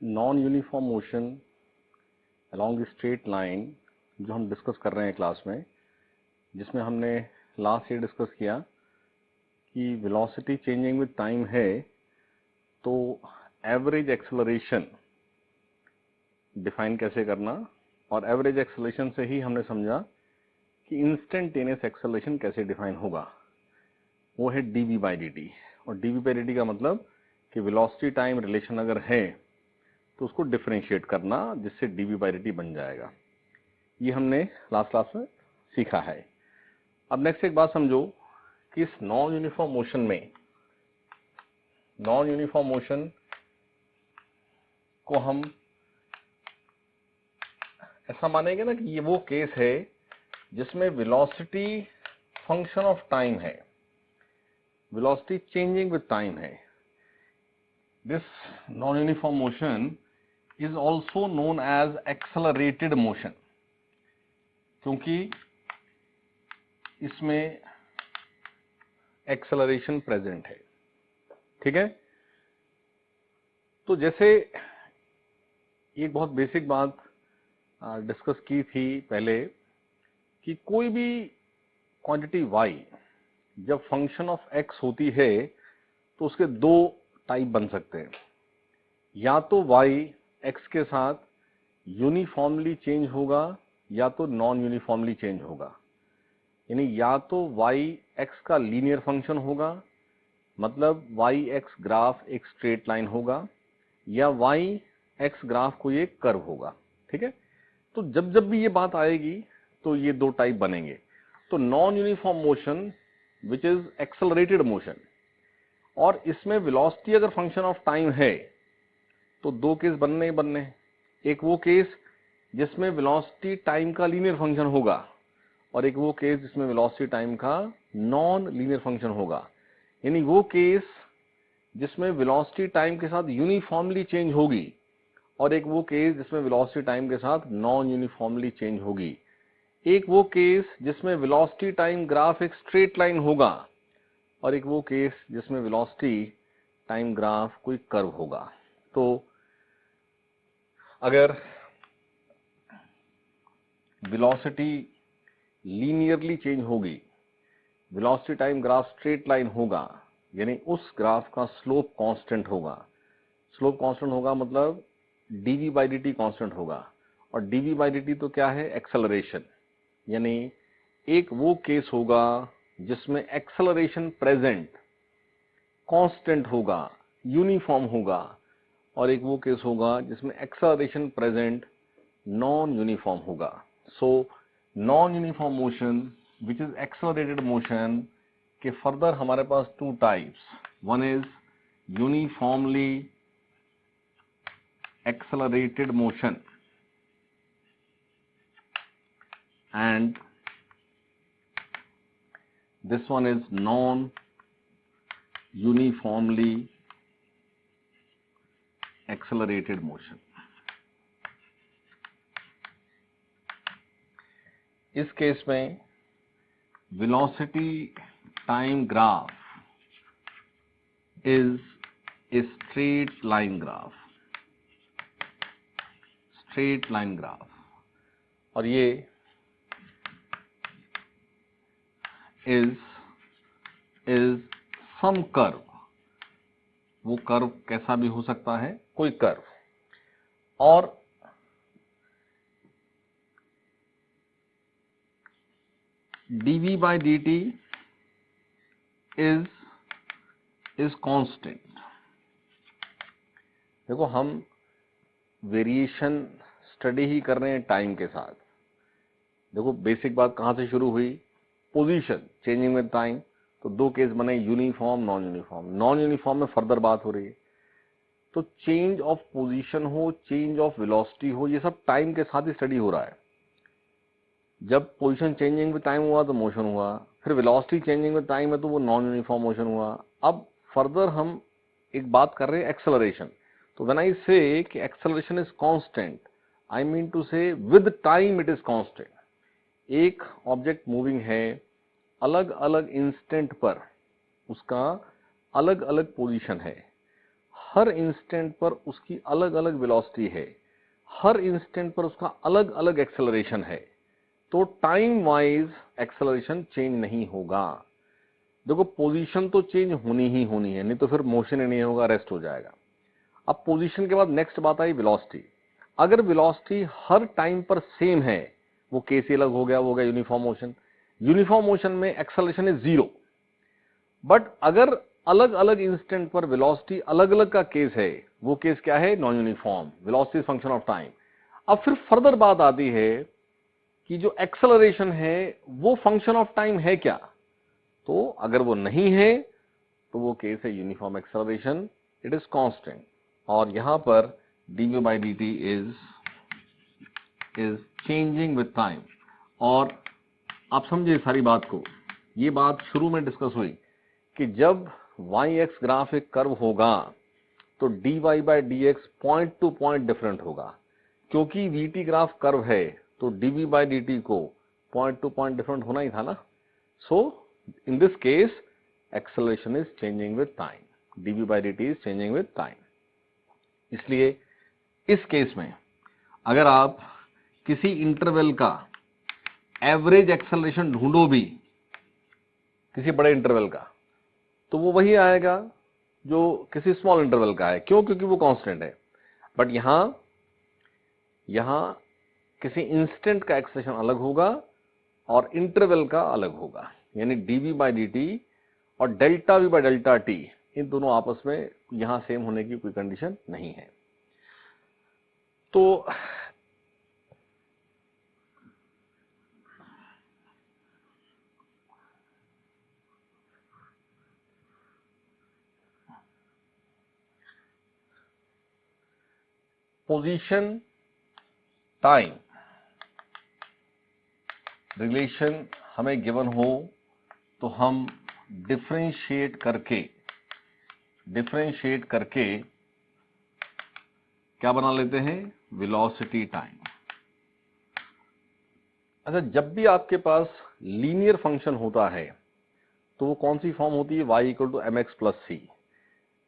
Non uniform motion along the straight line जो हम discuss कर रहे हैं क्लास में, जिसमें हमने लास्ट ईयर डिस्कस किया कि वेलोसिटी चेंजिंग विद टाइम है तो एवरेज एक्सेलरेशन डिफाइन कैसे करना, और एवरेज एक्सेलरेशन से ही हमने समझा कि इंस्टेंटेनियस एक्सेलरेशन कैसे डिफाइन होगा। वो है dv बाई dt, और dv बाई dt का मतलब कि वेलोसिटी टाइम रिलेशन अगर है तो उसको डिफरेंशिएट करना, जिससे dv बाई dt बन जाएगा। ये हमने लास्ट क्लास में सीखा है। अब नेक्स्ट एक बात समझो कि इस नॉन यूनिफॉर्म मोशन में, नॉन यूनिफॉर्म मोशन को हम ऐसा मानेंगे ना कि ये वो केस है जिसमें वेलोसिटी फंक्शन ऑफ टाइम है, वेलोसिटी चेंजिंग विद टाइम है। This non uniform motion is also known as accelerated motion, क्योंकि इसमें एक्सेलरेशन प्रेजेंट है। ठीक है, तो जैसे एक बहुत बेसिक बात डिस्कस की थी पहले कि कोई भी क्वांटिटी y जब फंक्शन ऑफ x होती है तो उसके दो टाइप बन सकते हैं। या तो y x के साथ यूनिफॉर्मली चेंज होगा या तो नॉन यूनिफॉर्मली चेंज होगा। यानी या तो y x का लीनियर फंक्शन होगा, मतलब y x ग्राफ एक स्ट्रेट लाइन होगा, या y x ग्राफ कोई एक कर्व होगा। ठीक है, तो जब जब भी ये बात आएगी तो ये दो टाइप बनेंगे। तो non uniform motion which is accelerated motion, और इसमें वेलोसिटी अगर फंक्शन ऑफ टाइम है तो दो केस बनने ही बनने हैं। एक वो केस जिसमें वेलोसिटी टाइम का लीनियर फंक्शन होगा, और एक वो केस जिसमें वेलोसिटी टाइम का नॉन लीनियर फंक्शन होगा। यानी वो केस जिसमें वेलोसिटी टाइम के साथ यूनिफॉर्मली चेंज होगी, और एक वो केस जिसमें वेलोसिटी टाइम के साथ नॉन यूनिफॉर्मली चेंज होगी। एक वो केस जिसमें वेलोसिटी टाइम ग्राफ एक स्ट्रेट लाइन होगा, और एक वो केस जिसमें वेलोसिटी टाइम ग्राफ कोई कर्व होगा। तो अगर वेलोसिटी लीनियरली चेंज होगी, velocity time graph straight line होगा, यानी उस ग्राफ का स्लोप कांस्टेंट होगा। स्लोप कांस्टेंट होगा मतलब dv बाई dt कांस्टेंट होगा, और dv बाई dt तो क्या है? एक्सेलरेशन। यानी एक वो केस होगा जिसमें एक्सेलरेशन प्रेजेंट कांस्टेंट होगा, यूनिफॉर्म होगा, और एक वो केस होगा जिसमें एक्सेलरेशन प्रेजेंट नॉन यूनिफॉर्म होगा। So non uniform motion which is accelerated motion के फर्दर हमारे पास two types. One is uniformly accelerated motion and this one is non uniformly accelerated motion. इस केस में velocity time graph is a straight line graph, straight line graph, और ये is some curve. वो curve कैसा भी हो सकता है, कोई कर्व। और dv by dt is constant. देखो, हम वेरिएशन स्टडी ही कर रहे हैं टाइम के साथ। देखो, बेसिक बात कहां से शुरू हुई? Position changing with time. तो दो केस बने, uniform non uniform. Non uniform में फर्दर बात हो रही है। तो चेंज ऑफ पोजीशन हो, चेंज ऑफ वेलोसिटी हो, ये सब टाइम के साथ ही स्टडी हो रहा है। जब पोजीशन चेंजिंग विद टाइम हुआ तो मोशन हुआ, फिर वेलोसिटी चेंजिंग विद टाइम है तो वो नॉन यूनिफॉर्म मोशन हुआ। अब फर्दर हम एक बात कर रहे हैं एक्सेलरेशन। तो when I say that acceleration is constant, I mean to say with time it is constant. एक ऑब्जेक्ट मूविंग है, अलग अलग इंस्टेंट पर उसका अलग अलग पोजीशन है। हर इंस्टेंट पर उसकी अलग अलग वेलोसिटी है, हर इंस्टेंट पर उसका अलग अलग एक्सेलरेशन है, तो टाइम वाइज एक्सेलरेशन चेंज नहीं होगा। देखो पोजीशन तो चेंज होनी ही होनी है, नहीं तो फिर मोशन ही नहीं होगा, रेस्ट हो जाएगा। अब पोजीशन के बाद नेक्स्ट बात आई वेलोसिटी। अगर वेलोसिटी हर टाइम पर सेम है, वो केस अलग हो गया, वो हो गया यूनिफॉर्म मोशन। यूनिफॉर्म मोशन में एक्सेलरेशन इज 0, बट अगर अलग अलग इंस्टेंट पर वेलोसिटी अलग अलग का केस है, वो केस क्या है? Non uniform velocity function of time. अब फिर फर्दर बात आती है कि जो एक्सेलरेशन है वो फंक्शन ऑफ टाइम है क्या? तो अगर वो नहीं है तो वो केस है uniform acceleration, it is constant. और यहां पर dv by dt is changing with time. और आप समझे सारी बात को, ये बात शुरू में डिस्कस हुई कि जब y-x ग्राफ एक कर्व होगा तो dy by dx point to point different होगा। क्योंकि vt ग्राफ कर्व है तो dv by dt को पॉइंट टू पॉइंट डिफरेंट होना ही था ना। So in this case acceleration is changing with time, dv by dt is changing with time. इसलिए इस केस में अगर आप किसी इंटरवल का एवरेज एक्सेलरेशन ढूंढो भी, किसी बड़े इंटरवल का, तो वो वही आएगा जो किसी स्मॉल इंटरवल का है। क्यों? क्योंकि वो कांस्टेंट है। बट यहां किसी इंस्टेंट का एक्सेलरेशन अलग होगा और इंटरवल का अलग होगा, यानी dv by dt और delta v by delta t, इन दोनों आपस में यहां सेम होने की कोई कंडीशन नहीं है। तो पोजीशन टाइम रिलेशन हमें गिवन हो तो हम डिफरेंशिएट करके क्या बना लेते हैं? Velocity time. अच्छा, जब भी आपके पास लीनियर फंक्शन होता है तो वो कौन सी फॉर्म होती है? y equal to mx plus c।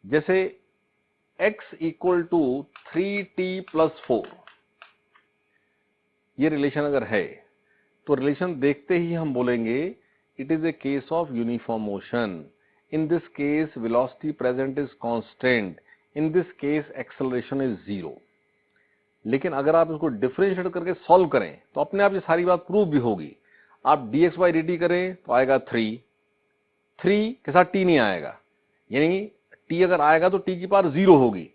जैसे x equal to 3t plus 4, ये रिलेशन अगर है तो रिलेशन देखते ही हम बोलेंगे it is a case of uniform motion. In this case velocity present is constant, in this case acceleration is 0। लेकिन अगर आप इसको डिफरेंशिएट करके सॉल्व करें तो अपने आप ये सारी बात प्रूव भी होगी। आप dx by dt करें तो आएगा 3 के साथ t नहीं आएगा, यानी t अगर आएगा तो t की पावर 0 होगी,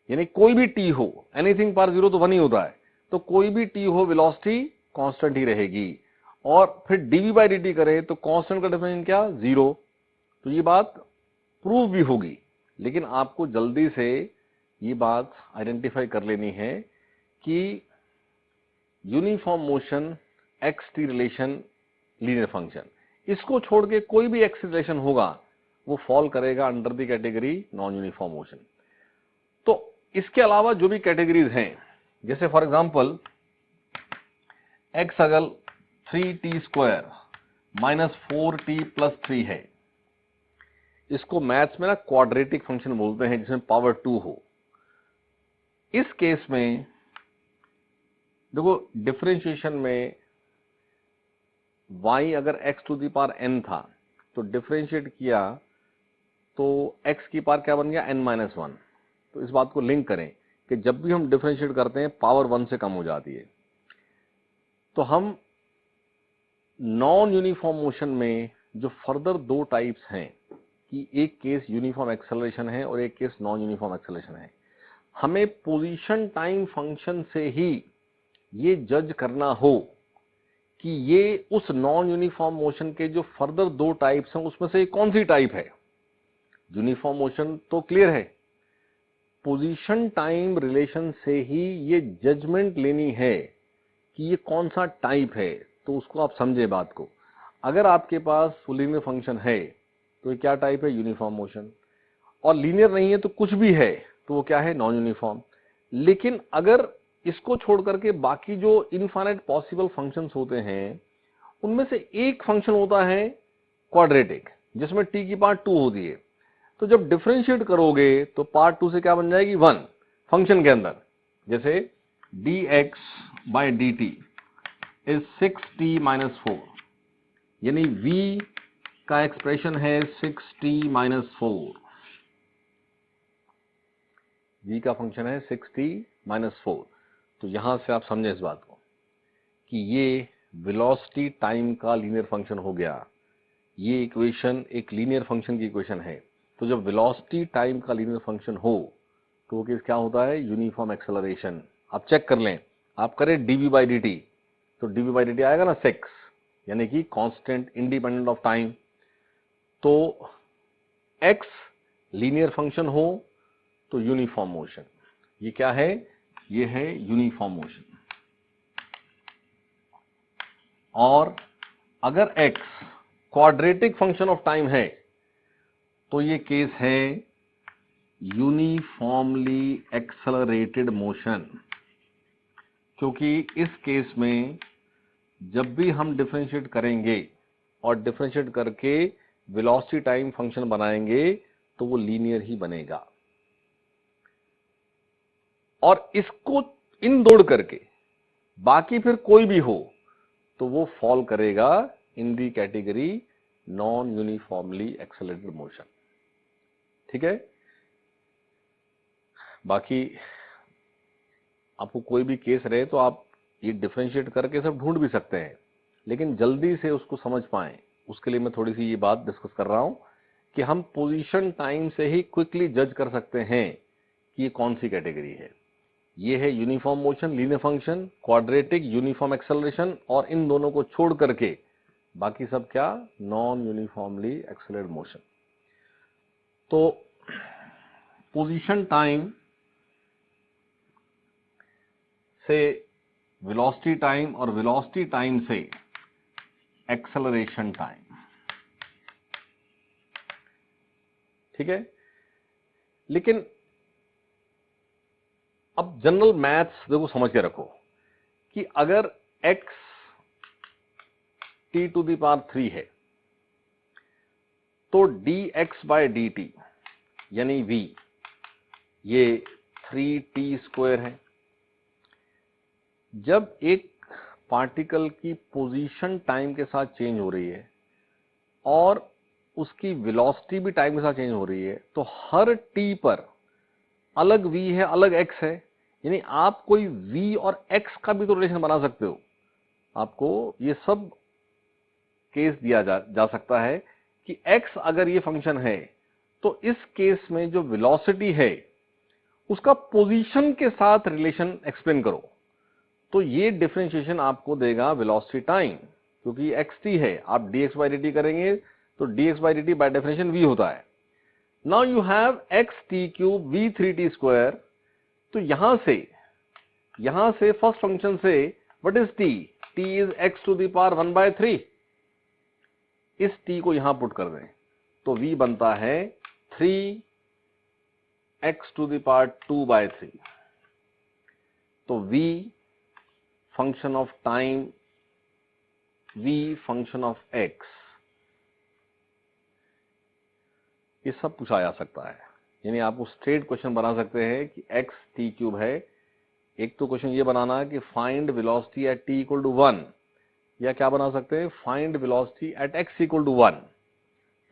यानी कोई भी t हो, एनीथिंग पावर 0 तो 1 ही होता है, तो कोई भी t हो वेलोसिटी कांस्टेंट ही रहेगी। और फिर dv by dt करें तो कांस्टेंट का डेफिनेशन क्या? 0। तो ये बात प्रूव भी होगी, लेकिन आपको जल्दी से ये बात आइडेंटिफाई कर लेनी है कि uniform motion xt relation linear function, इसको छोड़ के कोई भी x रिलेशन होगा वो फॉल करेगा under the category non uniform motion. तो इसके अलावा जो भी कैटेगरीज हैं, जैसे फॉर एग्जांपल x अगर 3t square minus 4t plus 3 है, इसको मैथ्स में ना क्वाड्रेटिक फंक्शन बोलते हैं जिसमें पावर 2 हो। इस केस में देखो डिफरेंशिएशन में y अगर x to the power n था तो डिफरेंशिएट किया तो x की पावर क्या बन गया? n minus 1। तो इस बात को लिंक करें कि जब भी हम डिफरेंशिएट करते हैं पावर 1 से कम हो जाती है। तो हम नॉन यूनिफॉर्म मोशन में जो फर्दर दो टाइप्स हैं कि एक केस यूनिफॉर्म एक्सेलरेशन है और एक केस नॉन यूनिफॉर्म एक्सेलरेशन है, हमें पोजीशन टाइम फंक्शन से ही ये जज करना हो कि ये उस नॉन यूनिफॉर्म मोशन के जो फर्दर दो टाइप्स हैं उसमें से कौन सी टाइप है। यूनिफॉर्म मोशन तो क्लियर है, पोजीशन टाइम रिलेशन से ही ये जजमेंट लेनी है कि ये कौन सा टाइप है। तो उसको आप समझे बात को। अगर आपके पास लीनियर फंक्शन है तो ये क्या टाइप है? Uniform motion. और लीनियर नहीं है तो कुछ भी है तो वो क्या है? Non uniform. लेकिन अगर इसको छोड़ करके बाकी जो इनफाइनाइट पॉसिबल फंक्शंस होते हैं उनमें से एक फंक्शन होता है क्वाड्रेटिक, जिसमें t की पावर 2 होती है। तो जब डिफरेंशिएट करोगे तो पार्ट 2 से क्या बन जाएगी 1 फंक्शन के अंदर, जैसे dx by dt is 6t minus 4, यानी v का एक्सप्रेशन है 6t माइनस 4, v का फंक्शन है 6t माइनस 4। तो यहां से आप समझे इस बात को कि ये वेलोसिटी टाइम का लीनियर फंक्शन हो गया। ये इक्वेशन एक लीनियर फंक्शन की इक्वेशन है। तो जब वेलोसिटी टाइम का लीनियर फंक्शन हो तो वो केस क्या होता है, यूनिफॉर्म एक्सेलरेशन। आप चेक कर लें, आप करें dv बाई dt, तो dv बाई dt आएगा ना 6, यानी कि कांस्टेंट इंडिपेंडेंट ऑफ टाइम। तो x लीनियर फंक्शन हो तो यूनिफॉर्म मोशन, ये क्या है, ये है यूनिफॉर्म मोशन। और अगर x quadratic function of time है तो ये केस है यूनिफॉर्मली एक्सेलरेटेड मोशन, क्योंकि इस केस में जब भी हम डिफरेंशिएट करेंगे और डिफरेंशिएट करके वेलोसिटी टाइम फंक्शन बनाएंगे तो वो लीनियर ही बनेगा। और इसको इन जोड़ करके बाकी फिर कोई भी हो तो वो फॉल करेगा in the category non uniformly accelerated motion. ठीक है, बाकी आपको कोई भी केस रहे तो आप ये डिफरेंशिएट करके सब ढूंढ भी सकते हैं, लेकिन जल्दी से उसको समझ पाएं उसके लिए मैं थोड़ी सी ये बात डिस्कस कर रहा हूं कि हम पोजीशन टाइम से ही क्विकली जज कर सकते हैं कि ये कौन सी कैटेगरी है। ये है uniform motion, linear function, quadratic, uniform acceleration, और इन दोनों को छोड़ करके बाकी सब क्या, नॉन यूनिफॉर्मली एक्सेलरेटेड मोशन। तो पोजीशन टाइम से वेलोसिटी टाइम और वेलोसिटी टाइम से एक्सेलरेशन टाइम, ठीक है। लेकिन अब जनरल मैथ्स देखो समझ के रखो कि अगर x t to the power 3 है तो dx बाय dt यानी v ये 3t स्क्वायर है। जब एक पार्टिकल की पोजीशन टाइम के साथ चेंज हो रही है और उसकी वेलोसिटी भी टाइम के साथ चेंज हो रही है तो हर t पर अलग v है, अलग x है, यानी आप कोई v और x का भी तो रिलेशन बना सकते हो। आपको ये सब केस दिया जा सकता है कि x अगर ये फंक्शन है तो इस केस में जो वेलोसिटी है उसका पोजीशन के साथ रिलेशन एक्सप्लेन करो, तो ये डिफरेंशिएशन आपको देगा वेलोसिटी टाइम, क्योंकि xt है। आप dx बाई dt करेंगे तो dx by dt by definition v होता है। Now you have x t cube v 3t square, तो यहां से फर्स्ट फंक्शन से what is t, t is x to the power 1 by 3। इस t को यहां पुट कर दें तो v बनता है 3x to the power 2 bye 3। तो v function of time, v function of x, ये सब पूछा जा सकता है। यानी आप स्ट्रेट क्वेश्चन बना सकते हैं कि x t क्यूब है। एक तो क्वेश्चन ये बनाना है कि find velocity at t equal to 1, या क्या बना सकते हैं, find velocity at x equal to 1।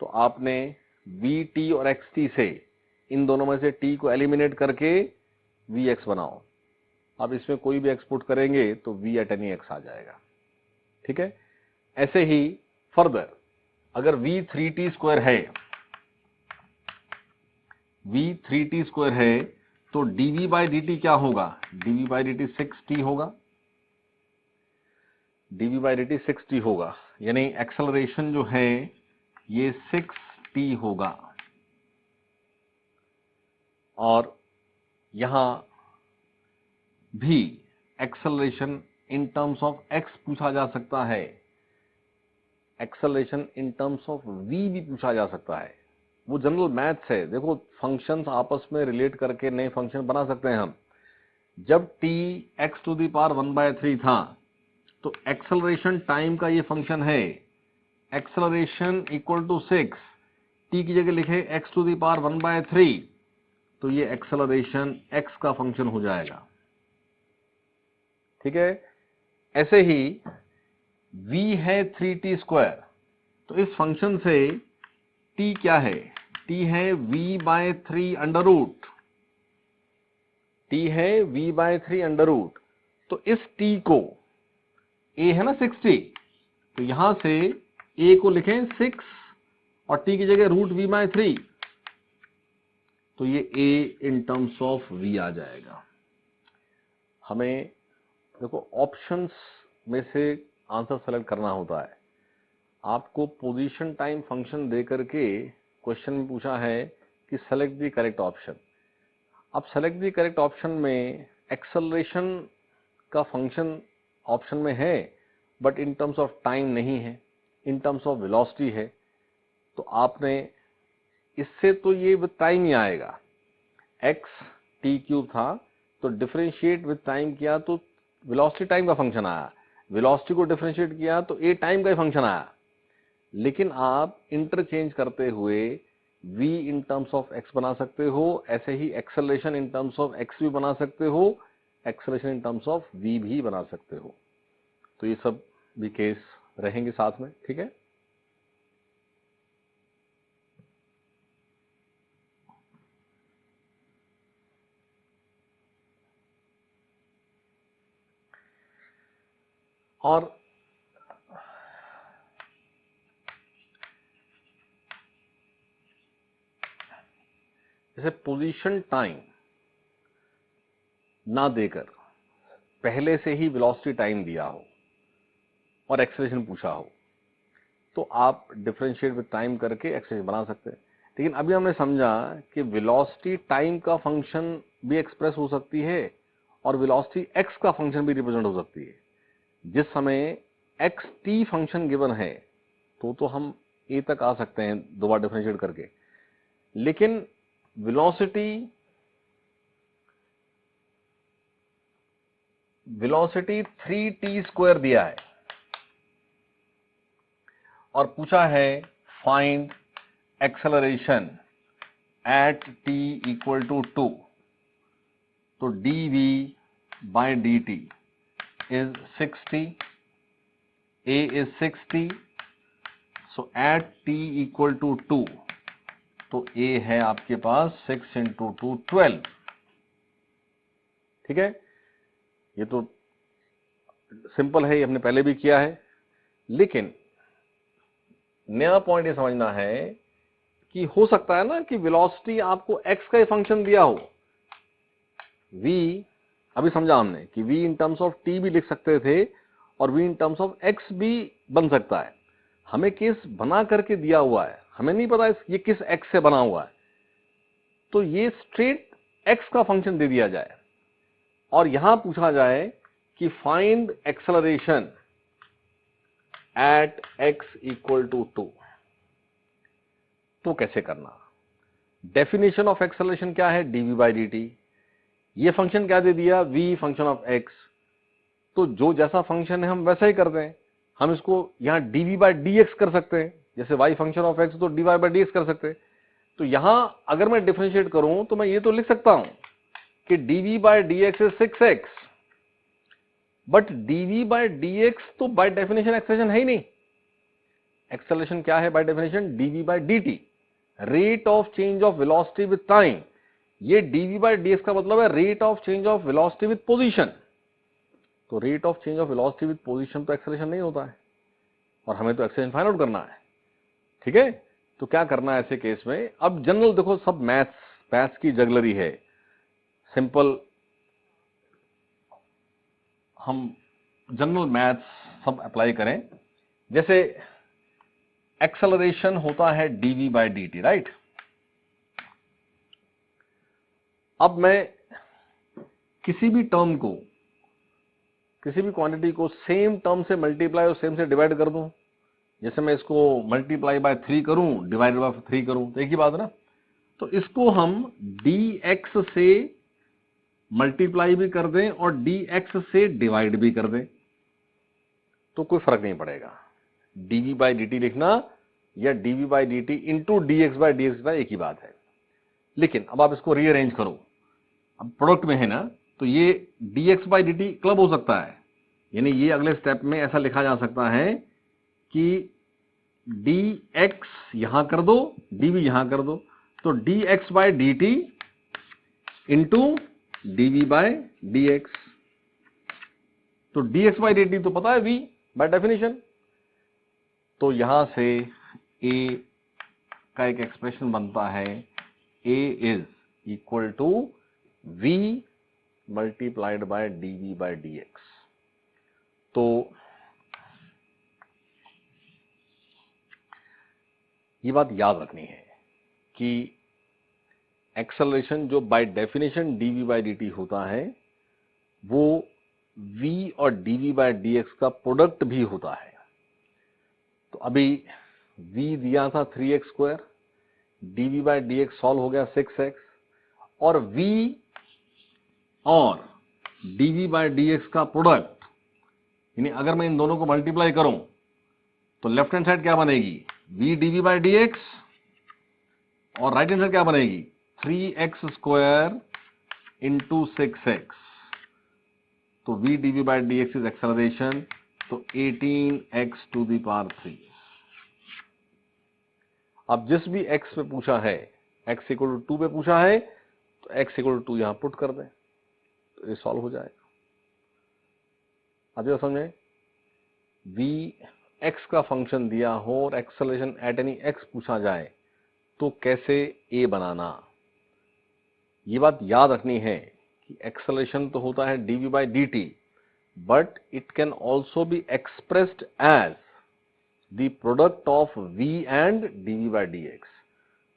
तो आपने vt और xt से इन दोनों में से t को एलिमिनेट करके vx बनाओ। अब इसमें कोई भी x पुट करेंगे तो v एट एनी x आ जाएगा। ठीक है, ऐसे ही फर्दर अगर v 3t स्क्वायर है, v 3t स्क्वायर है तो dv बाई dt क्या होगा, dv बाई dt 6t होगा, dv बाई dt 6t होगा, यानी एक्सेलरेशन जो है ये 6t होगा। और यहां भी acceleration in terms of x पूछा जा सकता है, acceleration in terms of v भी पूछा जा सकता है। वो जनरल मैथ्स है। देखो फंक्शंस आपस में रिलेट करके नए फंक्शन बना सकते हैं हम। जब t x to the power 1 by 3 था तो एक्सेलरेशन टाइम का ये फंक्शन है, एक्सेलरेशन इक्वल टू 6, t की जगह लिखे x टू द पावर 1/3, तो ये एक्सेलरेशन x का फंक्शन हो जाएगा। ठीक है, ऐसे ही v है 3t², तो इस फंक्शन से t क्या है, t है v/3 अंडर रूट, t है v/3 अंडर रूट। तो इस t को, a है ना 60, तो यहां से a को लिखें 6 और t की जगह √v/3, तो ये a in terms of v आ जाएगा। हमें देखो ऑप्शंस में से आंसर सेलेक्ट करना होता है। आपको पोजीशन टाइम फंक्शन दे करके क्वेश्चन में पूछा है कि सेलेक्ट द करेक्ट ऑप्शन। अब सेलेक्ट द करेक्ट ऑप्शन में एक्सेलरेशन का फंक्शन ऑप्शन में है, but in terms of time नहीं है, इन टर्म्स ऑफ वेलोसिटी है। तो आपने इससे तो ये विद टाइम ही आएगा, x t³ था तो डिफरेंशिएट विद टाइम किया तो वेलोसिटी टाइम का फंक्शन आया, वेलोसिटी को डिफरेंशिएट किया तो a टाइम का ही फंक्शन आया। लेकिन आप इंटरचेंज करते हुए v in terms of x बना सकते हो, ऐसे ही acceleration in terms of x भी बना सकते हो, acceleration in terms of v भी बना सकते हो। तो ये सब भी केस रहेंगे साथ में। ठीक है, और जैसे पोजीशन टाइम ना देकर पहले से ही वेलोसिटी टाइम दिया हो और एक्सेलरेशन पूछा हो, तो आप डिफरेंशिएट विद टाइम करके एक्सेलरेशन बना सकते हैं। लेकिन अभी हमने समझा कि वेलोसिटी टाइम का फंक्शन भी एक्सप्रेस हो सकती है और वेलोसिटी एक्स का फंक्शन भी रिप्रेजेंट हो सकती है। जिस समय एक्स टी फंक्शन गिवन है तो हम ए तक आ सकते हैं दो बार डिफरेंशिएट करके, लेकिन वेलोसिटी 3t² दिया है और पूछा है find acceleration at t equal to 2, तो dv/dt is 60, a is 60, so at t equal to 2, तो a है आपके पास 6 × 2 12। ठीक है, ये तो सिंपल है, ये हमने पहले भी किया है। लेकिन नया पॉइंट ये समझना है कि हो सकता है ना कि वेलोसिटी आपको x का ही फंक्शन दिया हो, v अभी समझा हमने कि v in terms of t भी लिख सकते थे और v in terms of x भी बन सकता है। हमें केस बना करके दिया हुआ है, हमें नहीं पता ये किस x से बना हुआ है, तो ये स्ट्रेट x का फंक्शन दे दिया जाए और यहां पूछा जाए कि find acceleration at x equal to 2, तो कैसे करना। डेफिनेशन ऑफ एक्सेलरेशन क्या है, dv/dt। ये फंक्शन क्या दे दिया, v फंक्शन ऑफ x। तो जो जैसा फंक्शन है हम वैसा ही करते हैं। हम इसको यहां dv/dx कर सकते हैं, जैसे y फंक्शन ऑफ x तो dy/dx कर सकते हैं। तो यहां अगर मैं डिफरेंशिएट करूं तो मैं ये तो लिख सकता हूं कि dv/dx is 6x, but dv/dx तो बाय डेफिनेशन एक्सेलरेशन है ही नहीं। एक्सेलरेशन क्या है by definition, dv/dt, rate of change of velocity with time. ये dv/dx का मतलब है rate of change of velocity with position. तो rate of change of velocity with position तो एक्सेलरेशन नहीं होता है और हमें तो एक्सेलरेशन फाइंड आउट करना है। ठीक है, तो क्या करना है ऐसे केस में। अब जनरल देखो, सब मैथ्स की जगलरी है, सिंपल हम जनरल मैथ्स सब अप्लाई करें। जैसे एक्सेलरेशन होता है dv/dt, राइट। अब मैं किसी भी टर्म को, किसी भी क्वांटिटी को सेम टर्म से मल्टीप्लाई और सेम से डिवाइड कर दूं, जैसे मैं इसको मल्टीप्लाई बाय 3 करूं, डिवाइड बाय 3 करूं, तो एक ही बात है ना। तो इसको हम dx से मल्टीप्लाई भी कर दें और dx से डिवाइड भी कर दें तो कोई फर्क नहीं पड़ेगा। dv/dt लिखना या dv by dt into dx by dx एक ही बात है। लेकिन अब आप इसको रीअरेंज करो, अब प्रोडक्ट में है ना, तो ये dx बाई dt क्लब हो सकता है, यानी ये अगले स्टेप में ऐसा लिखा जा सकता है कि dx यहां कर दो, dv यहां कर दो, तो dx by dt into dv by dx। तो dx बाई dt तो पता है v बाय डेफिनेशन, तो यहां से a का एक एक्सप्रेशन बनता है a is equal to v multiplied by dv by dx। तो ये बात याद रखनी है कि एक्सेलरेशन जो by definition dv by dt होता है वो v और dv बाय dx का प्रोडक्ट भी होता है। तो अभी v दिया था 3x square, dv by dx solve हो गया 6x, और v और dv बाय dx का प्रोडक्ट, यानी अगर मैं इन दोनों को मल्टीप्लाई करूं तो लेफ्ट हैंड साइड क्या बनेगी, v dv बाय dx, और राइट हैंड साइड क्या बनेगी, 3x स्क्वायर इंटू 6x। तो v dv by dx is acceleration, तो 18x टू द पावर 3। अब जिस भी x पे पूछा है, x इक्वल टू 2 पे पूछा है, तो x इक्वल टू 2 यहां पुट कर दें, तो ये सॉल्व हो जाएगा। अब ये समझे, v x का फंक्शन दिया हो और एक्सेलरेशन एट एनी x पूछा जाए तो कैसे a बनाना, ये बात याद रखनी है कि एक्सेलरेशन तो होता है dv by dt, but it can also be expressed as the product of v and dv by dx।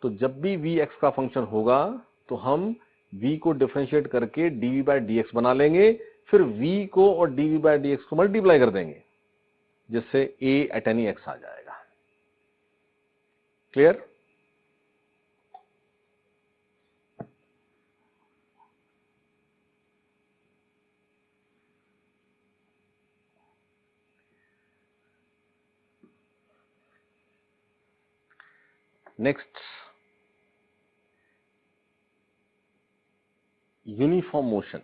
तो जब भी vx का फंक्शन होगा तो हम v को डिफरेंशिएट करके dv बाई dx बना लेंगे, फिर v को और dv बाई dx को मल्टीप्लाई कर देंगे, जिससे a एट एनी x आ जाएगा। क्लियर? नेक्स्ट, यूनिफॉर्म मोशन,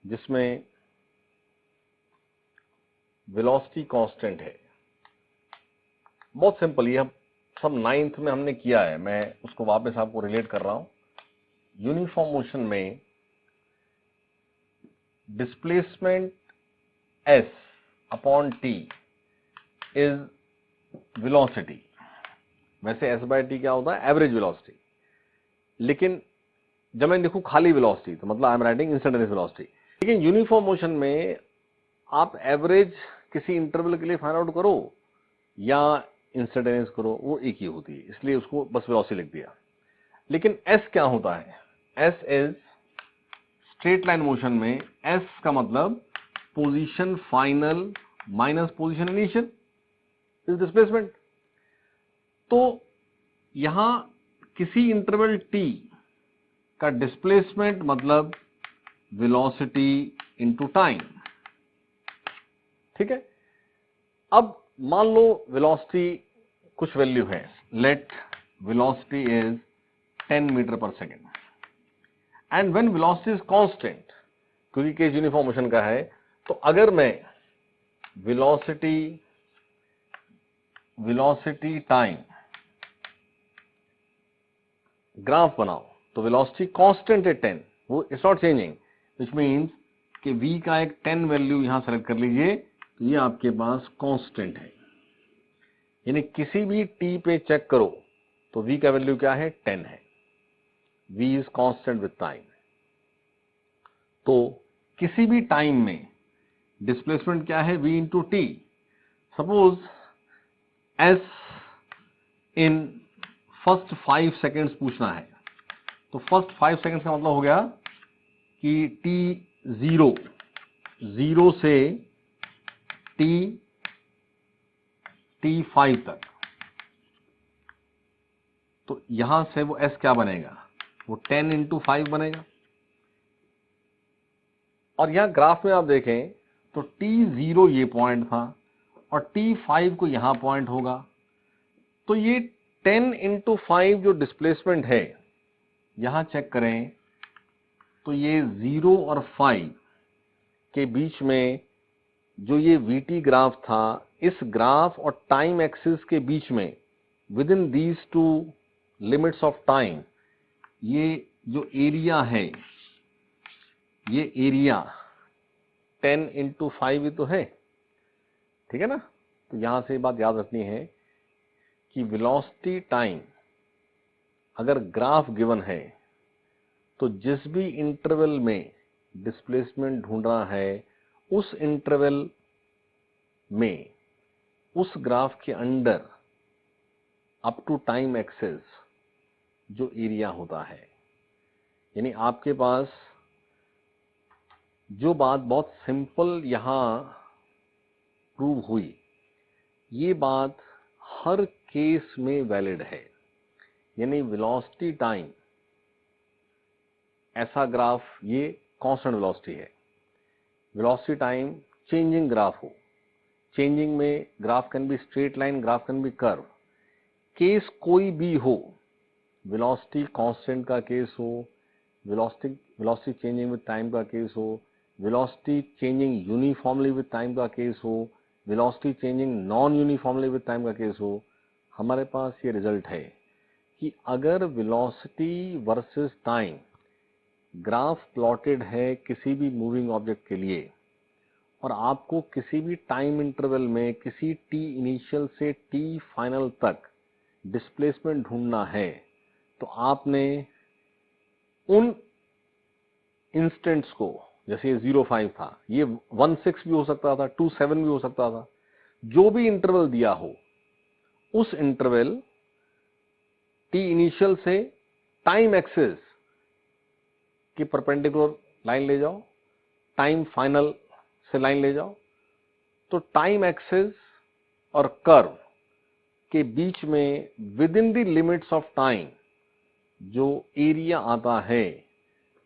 जिसमें वेलोसिटी कांस्टेंट है। बहुत सिंपल, ये हम सब 9th में हमने किया है, मैं उसको वापस आपको रिलेट कर रहा हूं। यूनिफॉर्म मोशन में displacement s upon t is velocity. वैसे s बाय t क्या होता है, एवरेज वेलोसिटी, लेकिन जब मैं देखूं खाली वेलोसिटी तो मतलब I am writing instantaneous velocity. लेकिन यूनिफॉर्म मोशन में आप एवरेज किसी इंटरवल के लिए फाइंड आउट करो या इंस्टेंटेनियस करो, वो एक ही होती है, इसलिए उसको बस वेलोसिटी लिख दिया। लेकिन s क्या होता है, s is straight line motion में s का मतलब position final minus position initial is displacement. तो यहां किसी इंटरवल t का डिस्प्लेसमेंट मतलब वेलोसिटी इनटू टाइम। ठीक है, अब मान लो वेलोसिटी कुछ वैल्यू है, लेट वेलोसिटी इज 10 मीटर पर second, and when velocity is constant, क्योंकि केस यूनिफॉर्म मोशन का है, तो अगर मैं वेलोसिटी टाइम ग्राफ बनाऊं तो वेलोसिटी कांस्टेंट है 10, वो it's not changing, which means कि v का एक 10 वैल्यू यहां सेलेक्ट कर लीजिए, तो ये आपके पास कांस्टेंट है, यानी किसी भी t पे चेक करो तो v का वैल्यू क्या है, 10 है, v is constant with time. तो किसी भी टाइम में डिस्प्लेसमेंट क्या है, v into T. Suppose s in first 5 seconds पूछना है, तो फर्स्ट 5 सेकेंड्स का मतलब हो गया कि t0 से t5 तक, तो यहां से वो s क्या बनेगा, वो 10 इंटू 5 बनेगा। और यहां ग्राफ में आप देखें तो t0 ये पॉइंट था और t5 को यहां पॉइंट होगा, तो ये 10 × 5 जो डिस्प्लेसमेंट है, यहां चेक करें तो ये 0 और 5 के बीच में जो ये VT ग्राफ था, इस ग्राफ और टाइम एक्सिस के बीच में with in these two limits of time, ये जो एरिया है, ये एरिया 10 × 5 ही तो है, ठीक है ना। तो यहां से बात याद रखनी है कि वेलोसिटी टाइम अगर ग्राफ गिवन है तो जिस भी इंटरवल में डिस्प्लेसमेंट ढूंढना है, उस इंटरवल में उस ग्राफ के under up to time axis जो एरिया होता है, यानी आपके पास जो बात बहुत सिंपल यहां प्रूव हुई, ये बात हर केस में वैलिड है। यानी वेलोसिटी टाइम ऐसा ग्राफ, ये कांस्टेंट वेलोसिटी है, वेलोसिटी टाइम चेंजिंग ग्राफ हो, चेंजिंग में graph can be straight line, graph can be curve, case कोई भी हो, वेलोसिटी कांस्टेंट का केस हो, वेलोसिटी चेंजिंग विद टाइम का केस हो, velocity changing uniformly with time का केस हो, velocity changing non uniformly with time का केस हो, हमारे पास ये रिजल्ट है कि अगर velocity versus time graph plotted है किसी भी मूविंग ऑब्जेक्ट के लिए, और आपको किसी भी टाइम इंटरवल में किसी t इनिशियल से t फाइनल तक डिस्प्लेसमेंट ढूंढना है, तो आपने उन इंस्टेंट्स को, जैसे ये 0.5 था, ये 1.6 भी हो सकता था, 2.7 भी हो सकता था, जो भी इंटरवल दिया हो, उस इंटरवल t इनिशियल से टाइम एक्सिस की परपेंडिकुलर लाइन ले जाओ, टाइम फाइनल से लाइन ले जाओ, तो टाइम एक्सिस और कर्व के बीच में with in the limits of time जो एरिया आता है,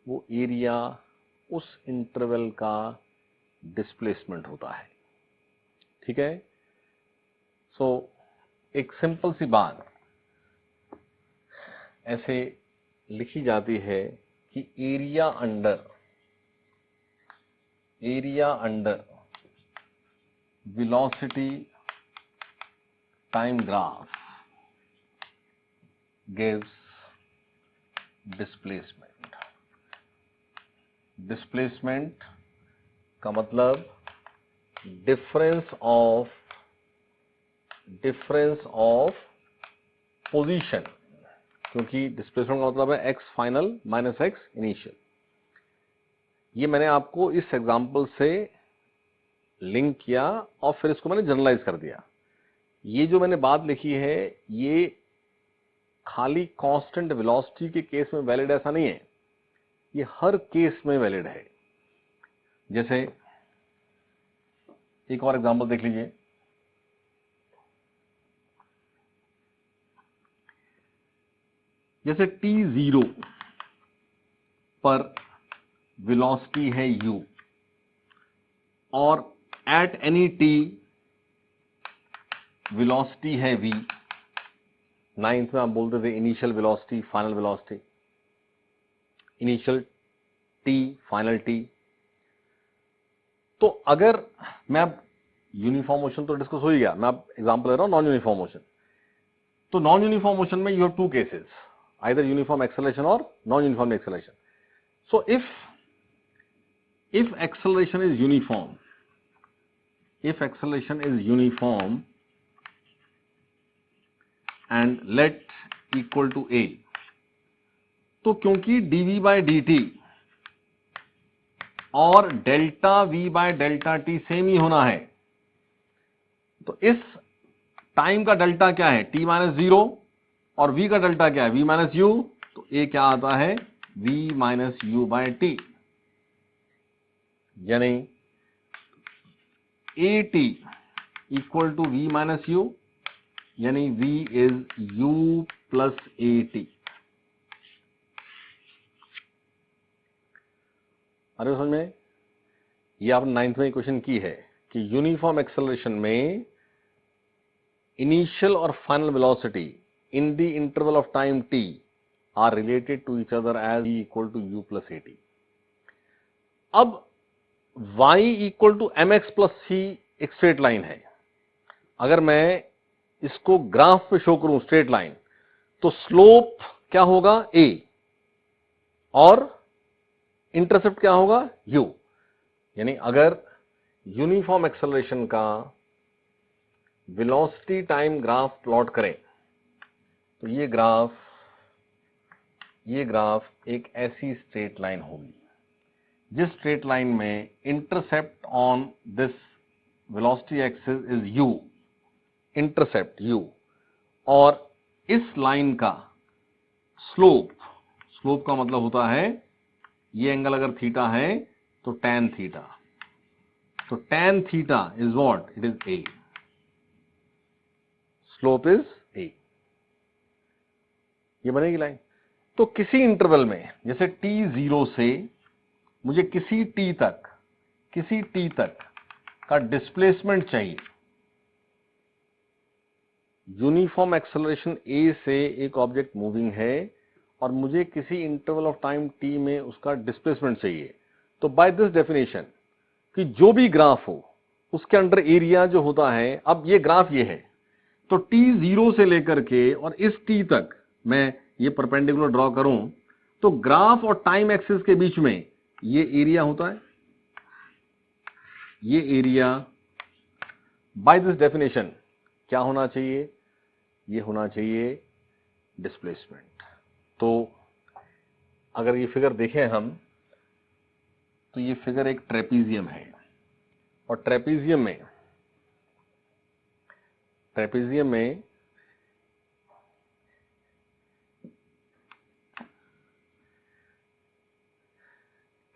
वो एरिया उस इंटरवल का डिस्प्लेसमेंट होता है, ठीक है। सो एक सिंपल सी बात ऐसे लिखी जाती है कि area under velocity time graph gives displacement. Displacement का मतलब डिफरेंस ऑफ पोजीशन, क्योंकि डिस्प्लेसमेंट का मतलब है x final minus x initial. ये मैंने आपको इस एग्जांपल से लिंक किया और फिर इसको मैंने जनरलाइज कर दिया। ये जो मैंने बात लिखी है, ये खाली कांस्टेंट वेलोसिटी के केस में वैलिड ऐसा नहीं है, ये हर केस में वैलिड है। जैसे एक और एग्जांपल देख लीजिए, जैसे t0 पर वेलोसिटी है u और एट एनी t वेलोसिटी है v। नाइन्थ में आप बोलते थे initial velocity, final velocity, initial t, final t। तो अगर मैं अब यूनिफॉर्म मोशन तो डिस्कस हो ही गया, मैं अब एग्जांपल दे रहा हूं नॉन यूनिफॉर्म मोशन। तो नॉन यूनिफॉर्म मोशन में you have two cases, either uniform acceleration और non uniform acceleration. So if acceleration is uniform and let equal to a, तो क्योंकि dv by dt और delta v by delta t same ही होना है, तो इस टाइम का डेल्टा क्या है, t माइनस 0, और v का डेल्टा क्या है, v माइनस u, तो a क्या आता है, v minus u by t। यानी at equal to v minus u, यानी v is u plus at। अरे समझ में, ये आपने 9th में क्वेश्चन की है कि यूनिफॉर्म एक्सेलरेशन में initial or final velocity in the interval of time t are related to each other as v equal to u plus at. अब y equal to mx plus c एक straight line है। अगर मैं इसको graph पे show करूं straight line, तो slope क्या होगा a और इंटरसेप्ट क्या होगा u। यानी अगर यूनिफॉर्म एक्सेलरेशन का वेलोसिटी टाइम ग्राफ प्लॉट करें तो ये ग्राफ एक ऐसी स्ट्रेट लाइन होगी जिस स्ट्रेट लाइन में intercept on this velocity axis is u, intercept u, और इस लाइन का स्लोप का मतलब होता है ये एंगल अगर थीटा है तो tan थीटा, तो tan theta is what, it is a, slope is a, ये बनेगी लाइन। तो किसी इंटरवल में जैसे t0 से मुझे किसी t तक का डिस्प्लेसमेंट चाहिए। यूनिफॉर्म एक्सेलरेशन a से एक ऑब्जेक्ट मूविंग है और मुझे किसी इंटरवल ऑफ टाइम t में उसका डिस्प्लेसमेंट चाहिए। तो बाय दिस डेफिनेशन कि जो भी ग्राफ हो उसके अंडर एरिया जो होता है, अब ये ग्राफ ये है, तो t0 से लेकर के और इस t तक मैं ये परपेंडिकुलर ड्रॉ करूं तो ग्राफ और टाइम एक्सिस के बीच में ये एरिया होता है। ये एरिया बाय दिस डेफिनेशन क्या होना चाहिए, ये होना चाहिए डिस्प्लेसमेंट। तो अगर ये फिगर देखें हम तो ये फिगर एक ट्रेपीजियम है और ट्रेपीजियम में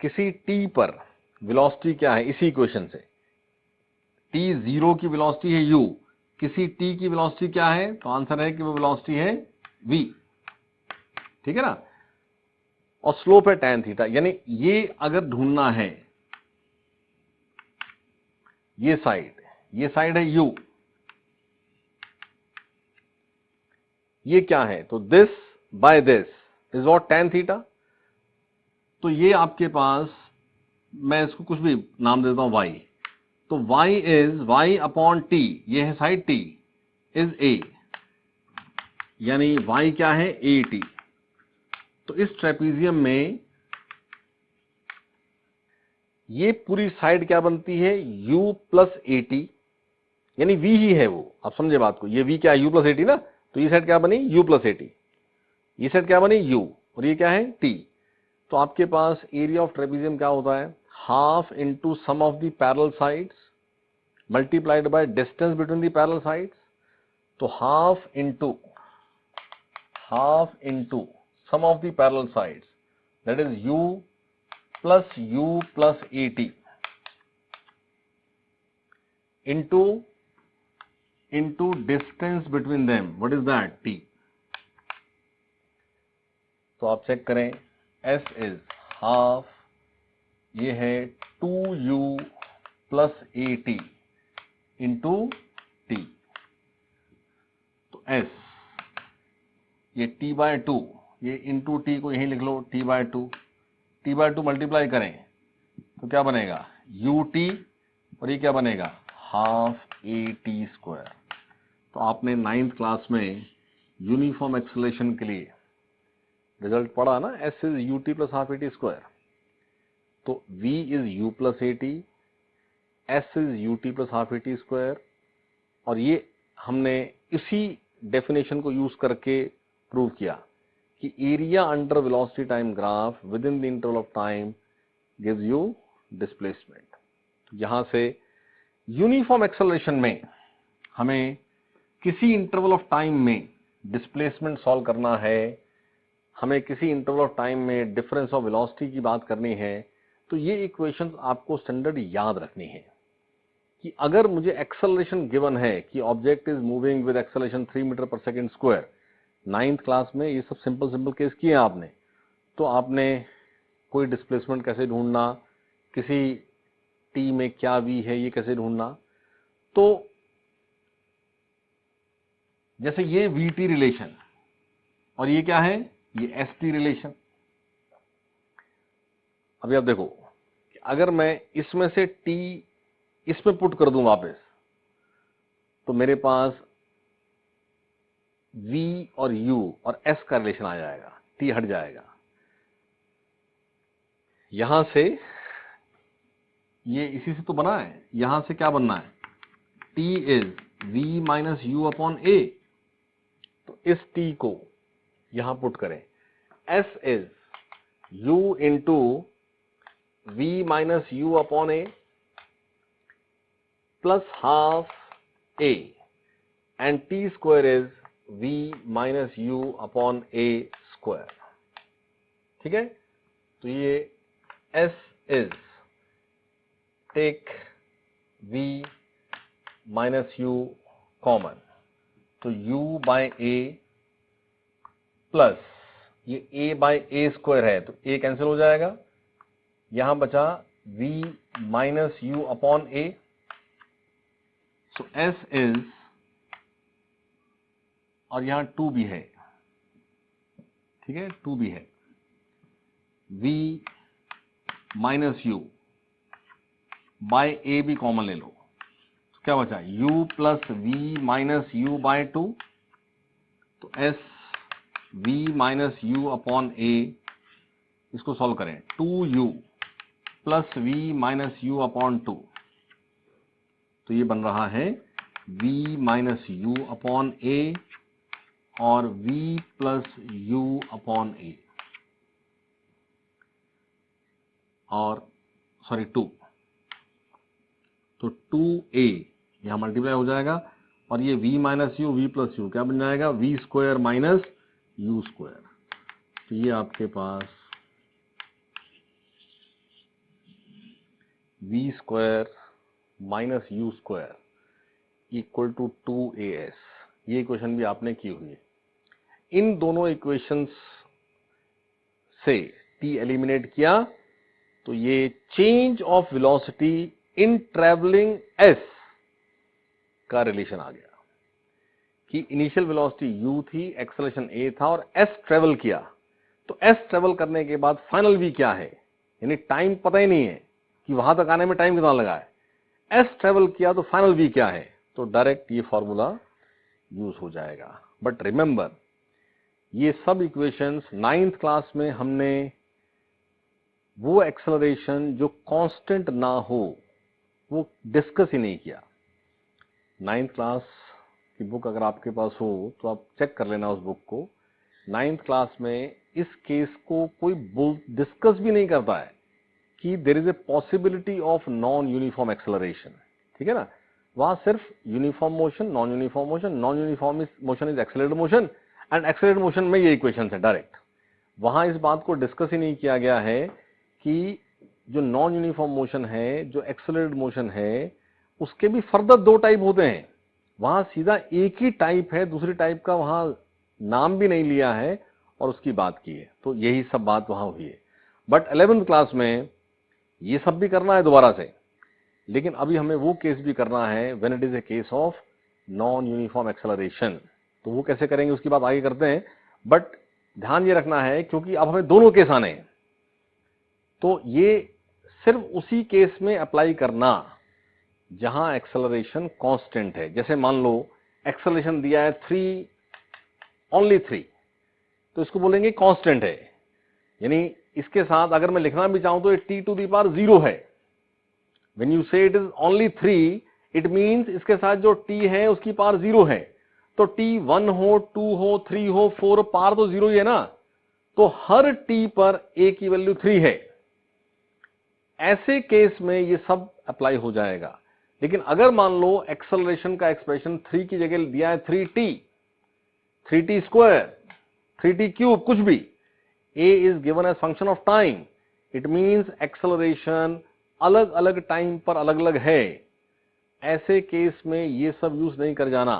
किसी t पर वेलोसिटी क्या है, इसी इक्वेशन से t0 की वेलोसिटी है u, किसी t की वेलोसिटी क्या है, तो आंसर है कि वो वेलोसिटी है v, ठीक है ना, और स्लोप है tan थीटा। यानी ये अगर ढूंढना है, ये साइड है u, ये क्या है, तो this by this is what tan theta. तो ये आपके पास, मैं इसको कुछ भी नाम देता हूं y, तो y is y upon t, ये है साइड t, इज a, यानी y क्या है at। तो इस ट्रेपीजियम में ये पूरी साइड क्या बनती है, u प्लस at, यानी v ही है वो, आप समझे बात को, ये v क्या है u प्लस at ना, तो ये साइड क्या बनी u प्लस at, ये साइड क्या बनी u, और ये क्या है t। तो आपके पास एरिया ऑफ ट्रेपीजियम क्या होता है, half into sum of the parallel sides multiplied by distance between the parallel sides. तो half into sum of the parallel sides, that is u plus at into distance between them, what is that, t। तो आप check करें, s is half, ये है 2u plus at into t। तो s ये t by 2, ये into T को यहीं लिख लो t by 2, t by 2 multiply करें तो क्या बनेगा ut, और ये क्या बनेगा हाफ at स्क्वायर। तो आपने 9th क्लास में यूनिफॉर्म एक्सेलरेशन के लिए रिजल्ट पढ़ा ना, s is ut plus half at square. तो v is u plus at, s is ut plus half at square, और ये हमने इसी डेफिनेशन को यूज करके प्रूव किया कि area under velocity time graph with in the interval of time gives you displacement. यहां से यूनिफॉर्म एक्सेलरेशन में हमें किसी इंटरवल ऑफ टाइम में डिस्प्लेसमेंट सॉल्व करना है, हमें किसी इंटरवल ऑफ टाइम में डिफरेंस ऑफ वेलोसिटी की बात करनी है, तो ये इक्वेशंस आपको स्टैंडर्ड याद रखनी है कि अगर मुझे एक्सेलरेशन गिवन है कि object is moving with acceleration 3 metre पर सेकेंड स्क्वायर, 9th क्लास में ये सब सिंपल केस किए आपने, तो आपने कोई डिस्प्लेसमेंट कैसे ढूंढना, किसी टी में क्या v है ये कैसे ढूंढना। तो जैसे ये VT रिलेशन और ये क्या है, ये ST रिलेशन। अभी आप देखो कि अगर मैं इसमें से T इसमें पुट कर दूं वापस, तो मेरे पास V और U और S का रिलेशन आ जाएगा, T हट जाएगा। यहां से ये इसी से तो बना है, यहां से क्या बनना है, T is V minus U upon A। तो इस T को यहां पुट करें, S is U into V minus U upon A plus half A and T square is V minus U upon A square. ठीक है, तो ये S is take V minus U common, तो U by A plus ये A by A square है, तो A cancel हो जाएगा, यहां बचा V minus U upon A। So S is, और यहां 2 भी है, ठीक है, 2 भी है, V minus U by A भी कॉमन ले लो, तो क्या बचा, U plus V minus U by 2, तो S V minus U upon A, इसको सॉल्व करें, 2U plus V minus U upon 2, तो ये बन रहा है V minus U upon A और V plus U upon A, और सॉरी 2, तो 2A यहां मल्टीप्लाई हो जाएगा, और ये V minus U V plus U क्या बन जाएगा, V square minus U square. तो ये आपके पास V square minus U square equal to 2AS, ये इक्वेशन भी आपने की हुई है। इन दोनों इक्वेशंस से T एलिमिनेट किया, तो ये change of velocity in travelling S का रिलेशन आ गया कि इनिशियल वेलोसिटी U थी, एक्सेलरेशन A था और S ट्रेवल किया, तो S ट्रेवल करने के बाद फाइनल V क्या है, यानी टाइम पता ही नहीं है कि वहां तक आने में टाइम कितना लगा है, S ट्रेवल किया तो फाइनल V क्या है, तो डायरेक्ट ये फॉर्मूला यूज हो जाएगा। बट रिमेंबर, ये सब इक्वेशंस 9th क्लास में हमने वो एक्सेलरेशन जो कांस्टेंट ना हो वो डिस्कस ही नहीं किया। 9th क्लास की बुक अगर आपके पास हो तो आप चेक कर लेना उस बुक को। 9th क्लास में इस केस को कोई डिस्कस भी नहीं करता है कि there is a possibility of non uniform acceleration, ठीक है ना। वहां सिर्फ uniform motion, non uniform motion, non uniform motion is accelerated motion and accelerated motion में ये इक्वेशन है डायरेक्ट। वहां इस बात को डिस्कस ही नहीं किया गया है कि जो नॉन यूनिफॉर्म मोशन है, जो एक्सेलरेटेड मोशन है, उसके भी फर्दर 2 टाइप होते हैं। वहां सीधा एक ही टाइप है, दूसरी टाइप का वहां नाम भी नहीं लिया है और उसकी बात की है। तो यही सब बात वहां हुई है। बट 11th क्लास में ये सब भी करना है दोबारा से, लेकिन अभी हमें वो केस भी करना है when it is a case of non uniform acceleration. तो वो कैसे करेंगे उसकी बात आगे करते हैं। बट ध्यान ये रखना है क्योंकि अब हमें दोनों केस आने हैं, तो ये सिर्फ उसी केस में अप्लाई करना जहां एक्सेलरेशन कांस्टेंट है। जैसे मान लो एक्सेलरेशन दिया है 3, ओनली 3, तो इसको बोलेंगे कांस्टेंट है, यानी इसके साथ अगर मैं लिखना भी चाहूं तो t टू द पावर 0 है। व्हेन यू से it is only 3, it means इसके साथ जो t है उसकी पावर 0 है। तो t 1 हो, 2 हो, 3 हो, 4, पावर तो 0 ही है ना। तो हर t पर a की वैल्यू 3 है। ऐसे केस में ये सब अप्लाई हो जाएगा। लेकिन अगर मान लो एक्सेलरेशन का एक्सप्रेशन 3 की जगह दिया है 3t, 3t square, 3t cube, कुछ भी, a is given as function of time, it means acceleration अलग अलग टाइम पर अलग अलग है। ऐसे केस में ये सब यूज नहीं कर जाना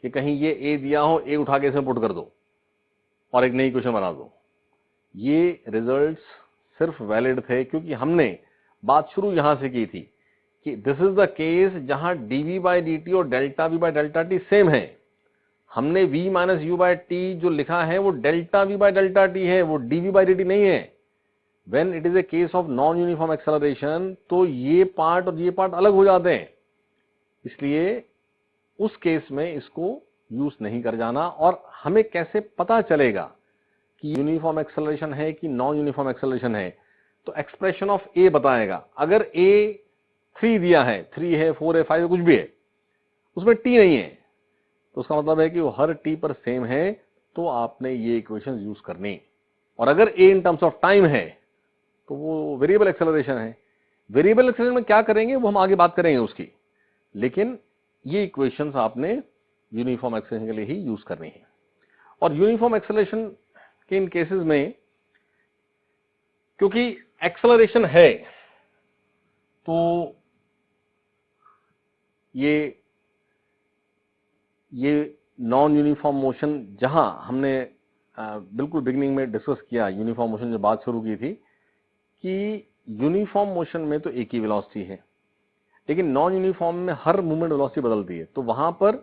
कि कहीं ये a दिया हो, a उठा के इसमें पुट कर दो और एक नई क्वेश्चन बना दो। ये रिजल्ट्स सिर्फ वैलिड थे क्योंकि हमने बात शुरू यहां से की थी कि दिस इज द केस जहां dv बाय dt और delta v by delta t same है। हमने v minus U by T जो लिखा है वो delta v by delta T है, वो dv बाय dt नहीं है। When it is a case of non uniform acceleration तो ये पार्ट और ये पार्ट अलग हो जाते हैं, इसलिए उस केस में इसको यूज नहीं कर जाना। और हमें कैसे पता चलेगा कि यूनिफॉर्म एक्सेलरेशन है कि नॉन यूनिफॉर्म एक्सेलरेशन है? तो एक्सप्रेशन ऑफ ए बताएगा। अगर ए 3 दिया है, 3 है, 4 है, 5 है, कुछ भी है, उसमें टी नहीं है, तो उसका मतलब है कि वो हर टी पर सेम है, तो आपने ये इक्वेशन यूज करनी। और अगर ए इन टर्म्स ऑफ टाइम है तो वो वेरिएबल एक्सेलरेशन है। वेरिएबल एक्सेलरेशन में क्या करेंगे वो हम आगे बात करेंगे उसकी, लेकिन ये इक्वेशंस आपने यूनिफॉर्म एक्सेलरेशन के लिए ही यूज करनी है। और यूनिफॉर्म एक्सेलरेशन के इन केसेस में क्योंकि एक्सेलरेशन है तो ये नॉन यूनिफॉर्म मोशन, जहां हमने बिल्कुल बिगिनिंग में डिस्कस किया, यूनिफॉर्म मोशन जो बात शुरू की थी कि यूनिफॉर्म मोशन में तो एक ही वेलोसिटी है, लेकिन नॉन यूनिफॉर्म में हर मूवमेंट वेलोसिटी बदलती है, तो वहां पर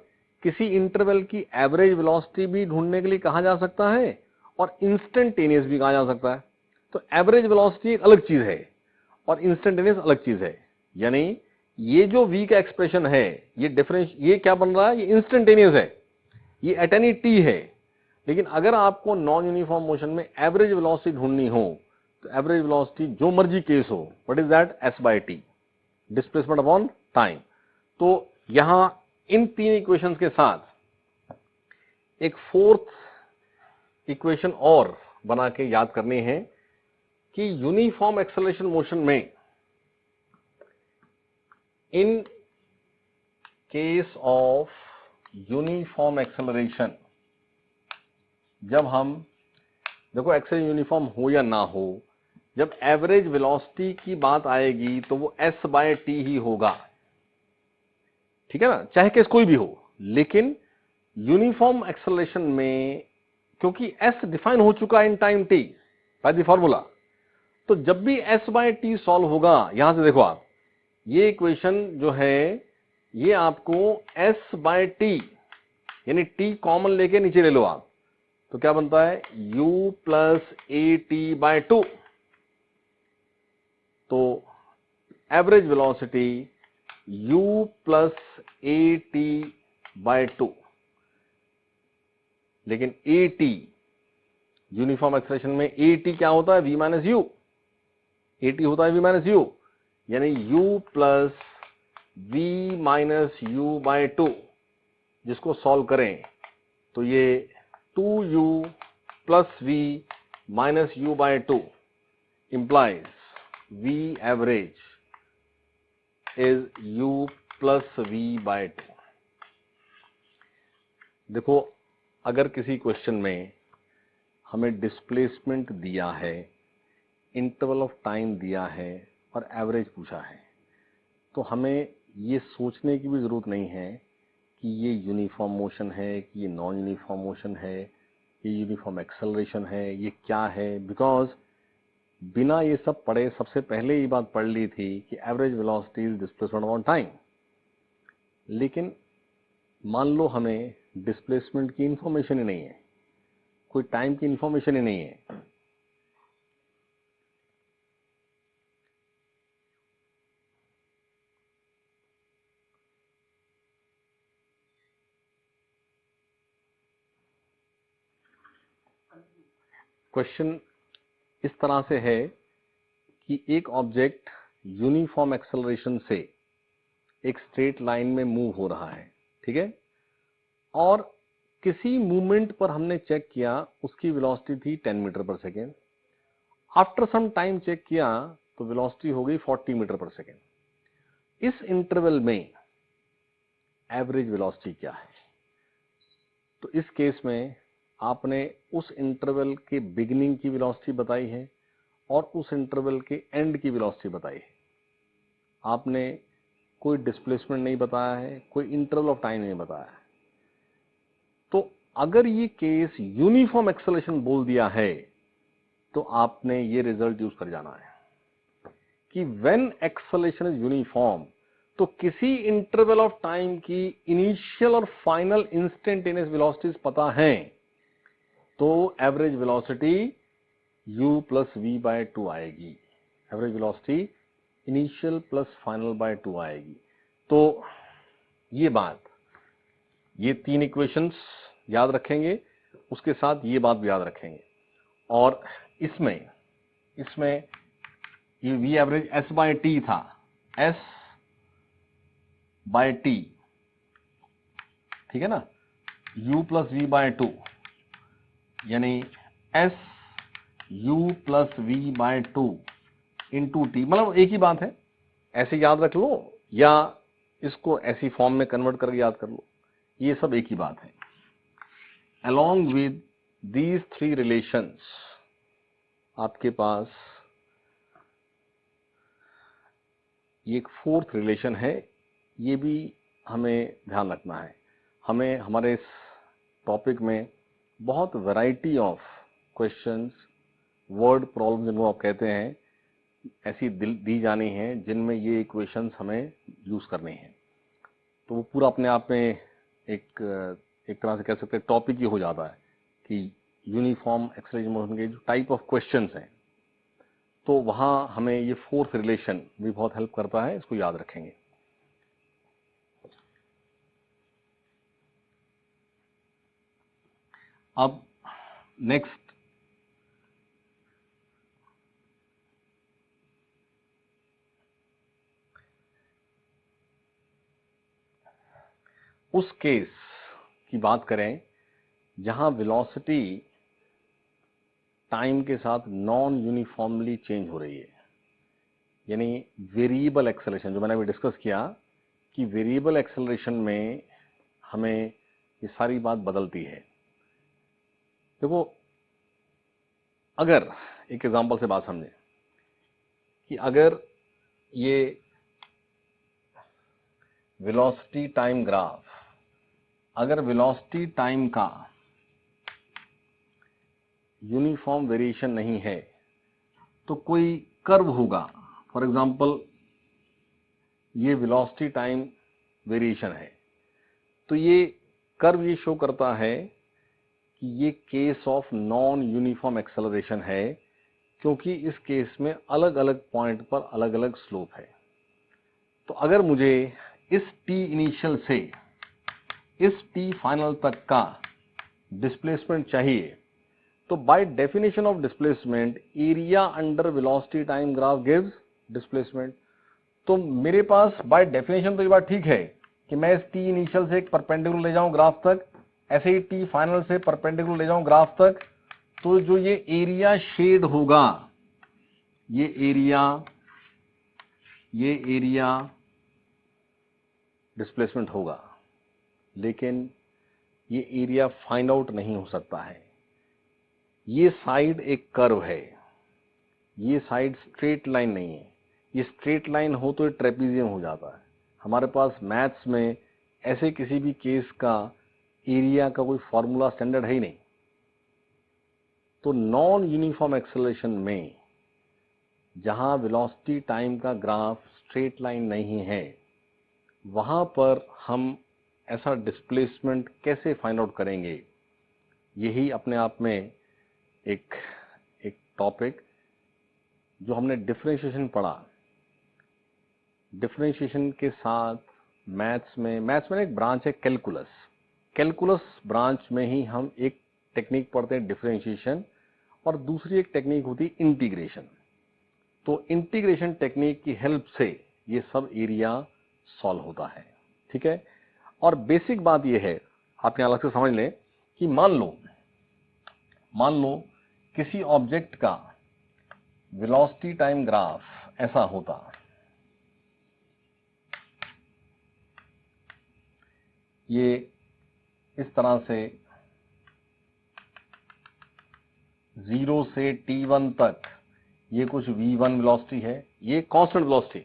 किसी इंटरवल की एवरेज वेलोसिटी भी ढूंढने के लिए कहा जा सकता है और इंस्टेंटेनियस भी कहा जा सकता है। तो एवरेज वेलोसिटी एक अलग चीज है और इंस्टेंटेनियस अलग चीज है। यानी ये जो v का एक्सप्रेशन है, ये डिफरेंस, ये क्या बन रहा है, ये इंस्टेंटेनियस है, ये एट एनी t है। लेकिन अगर आपको नॉन यूनिफॉर्म मोशन में एवरेज वेलोसिटी ढूंढनी हो तो एवरेज वेलोसिटी जो मर्जी केस हो, what is that, s by t, displacement upon time. तो यहां इन 3 इक्वेशंस के साथ एक फोर्थ इक्वेशन और बना के याद करनी है कि यूनिफॉर्म एक्सेलरेशन मोशन में in case of uniform acceleration, जब हम देखो एक्सेलरेशन यूनिफॉर्म हो या ना हो, जब एवरेज वेलोसिटी की बात आएगी तो वो s बाय टी ही होगा, ठीक है ना, चाहे केस कोई भी हो। लेकिन यूनिफॉर्म एक्सेलरेशन में क्योंकि s डिफाइन हो चुका है in time t by the formula, तो जब भी s बाय टी सॉल्व होगा, यहां से देखो आप, ये इक्वेशन जो है ये आपको s बाय टी यानी t कॉमन लेके नीचे ले लो आप, तो क्या बनता है, u plus A T by 2। तो average velocity u plus A T by 2, लेकिन ए टी यूनिफॉर्म एक्सप्रेशन में ए टी क्या होता है, v minus U, A T होता है v माइनस यू, यानी u plus v minus U by 2, जिसको सॉल्व करें तो ये 2u plus v minus u by 2 implies v average is u plus v by 2। देखो अगर किसी क्वेश्चन में हमें डिस्प्लेसमेंट दिया है, इंटरवल ऑफ टाइम दिया है और एवरेज पूछा है, तो हमें ये सोचने की भी जरूरत नहीं है कि ये यूनिफॉर्म मोशन है कि ये नॉन यूनिफॉर्म मोशन है, ये यूनिफॉर्म एक्सेलरेशन है, ये क्या है, बिकॉज बिना ये सब पढ़े सबसे पहले ये बात पढ़ ली थी कि average velocity is displacement upon time. लेकिन मान लो हमें डिस्प्लेसमेंट की इंफॉर्मेशन ही नहीं है, कोई टाइम की इंफॉर्मेशन ही नहीं है, क्वेश्चन इस तरह से है कि एक ऑब्जेक्ट यूनिफॉर्म एक्सेलरेशन से एक स्ट्रेट लाइन में मूव हो रहा है, ठीक है, और किसी मूवमेंट पर हमने चेक किया उसकी वेलोसिटी थी 10 मीटर पर second. After some time check किया तो वेलोसिटी हो गई 40 मीटर पर सेकेंड। इस इंटरवल में एवरेज वेलोसिटी क्या है? तो इस केस में आपने उस इंटरवल के बिगिनिंग की वेलोसिटी बताई है और उस इंटरवल के एंड की वेलोसिटी बताई है। आपने कोई डिस्प्लेसमेंट नहीं बताया है, कोई इंटरवल ऑफ टाइम नहीं बताया है। तो अगर ये केस यूनिफॉर्म एक्सेलरेशन बोल दिया है तो आपने ये रिजल्ट यूज कर जाना है कि व्हेन एक्सेलरेशन इज यूनिफॉर्म तो किसी इंटरवल ऑफ टाइम की इनिशियल और फाइनल इंस्टेंटेनियस वेलोसिटीज पता है तो average velocity u plus V by 2 आएगी। Average velocity initial plus final by 2 आएगी। तो ये बात, ये 3 इक्वेशंस याद रखेंगे, उसके साथ ये बात भी याद रखेंगे। और इसमें ये V average s by T था, s बाय टी, ठीक है ना, u प्लस वी बाय 2 यानी s u plus V by 2 into T, मतलब एक ही बात है। ऐसे याद रख लो या इसको ऐसी फॉर्म में कन्वर्ट करके याद कर लो, ये सब एक ही बात है। along with these 3 relations आपके पास ये एक 4th रिलेशन है, ये भी हमें ध्यान रखना है। हमें हमारे इस टॉपिक में बहुत variety of questions, word problem जिनको आप कहते हैं, ऐसी दी जानी है जिनमें ये इक्वेशंस हमें यूज करनी है। तो वो पूरा अपने आप में एक तरह से कह सकते हैं टॉपिक ही हो जाता है कि यूनिफॉर्म एक्सेलरेशन मोशन के जो टाइप ऑफ क्वेश्चंस हैं, तो वहां हमें ये 4th रिलेशन भी बहुत हेल्प करता है, इसको याद रखेंगे। अब नेक्स्ट, उस केस की बात करें जहां वेलोसिटी टाइम के साथ नॉन यूनिफॉर्मली चेंज हो रही है, यानी वेरिएबल एक्सेलरेशन, जो मैंने अभी डिस्कस किया कि वेरिएबल एक्सेलरेशन में हमें ये सारी बात बदलती है। देखो, अगर एक एग्जांपल से बात समझें कि अगर ये वेलोसिटी टाइम ग्राफ, अगर वेलोसिटी टाइम का यूनिफॉर्म वेरिएशन नहीं है तो कोई कर्व होगा। फॉर एग्जांपल ये वेलोसिटी टाइम वेरिएशन है, तो ये कर्व ये शो करता है कि ये case of non uniform acceleration है, क्योंकि इस केस में अलग अलग पॉइंट पर अलग अलग स्लोप है। तो अगर मुझे इस t इनिशियल से इस t फाइनल तक का डिस्प्लेसमेंट चाहिए, तो by definition of displacement area under velocity time graph gives displacement. तो मेरे पास बाय डेफिनेशन तो ये बात ठीक है कि मैं इस t इनिशियल से एक परपेंडिकुलर ले जाऊं ग्राफ तक, ऐसे ही t फाइनल से परपेंडिकुलर ले जाऊं ग्राफ तक, तो जो ये एरिया शेड होगा, ये एरिया डिस्प्लेसमेंट होगा, लेकिन ये एरिया फाइंड आउट नहीं हो सकता है। ये साइड एक कर्व है, ये साइड स्ट्रेट लाइन नहीं है। ये स्ट्रेट लाइन हो तो ये ट्रेपीजियम हो जाता है। हमारे पास मैथ्स में ऐसे किसी भी केस का एरिया का कोई फॉर्मूला स्टैंडर्ड है ही नहीं। तो नॉन यूनिफॉर्म एक्सेलरेशन में जहां वेलोसिटी टाइम का ग्राफ स्ट्रेट लाइन नहीं है, वहां पर हम ऐसा डिस्प्लेसमेंट कैसे फाइंड आउट करेंगे, यही अपने आप में एक टॉपिक जो हमने डिफरेंशिएशन पढ़ा। डिफरेंशिएशन के साथ मैथ्स में एक ब्रांच है कैलकुलस ब्रांच में ही हम एक टेक्निक पढ़ते हैं डिफरेंशिएशन, और दूसरी एक टेक्निक होती है इंटीग्रेशन। तो इंटीग्रेशन टेक्निक की हेल्प से ये सब एरिया सॉल्व होता है, ठीक है। और बेसिक बात ये है, आप यहां अलग से समझ लें कि मान लो किसी ऑब्जेक्ट का वेलोसिटी टाइम ग्राफ ऐसा होता, ये इस तरह से 0 से t1 तक ये कुछ v1 वेलोसिटी है, ये कांस्टेंट वेलोसिटी,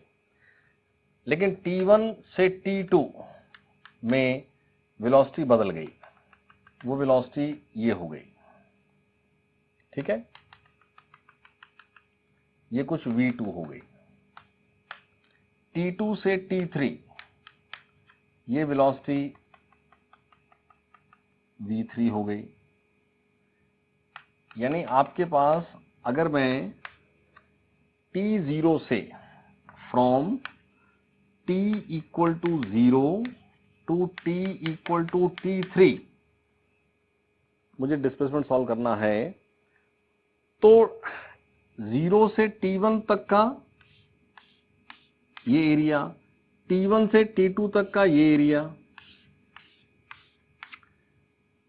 लेकिन t1 से t2 में वेलोसिटी बदल गई, वो वेलोसिटी ये हो गई, ठीक है, ये कुछ v2 हो गई। T2 से T3 ये वेलोसिटी v3 हो गई। यानी आपके पास अगर मैं T0 से from T equal to 0 to T equal to T3 मुझे डिस्प्लेसमेंट सॉल्व करना है, तो 0 से T1 तक का ये एरिया, T1 से T2 तक का ये एरिया,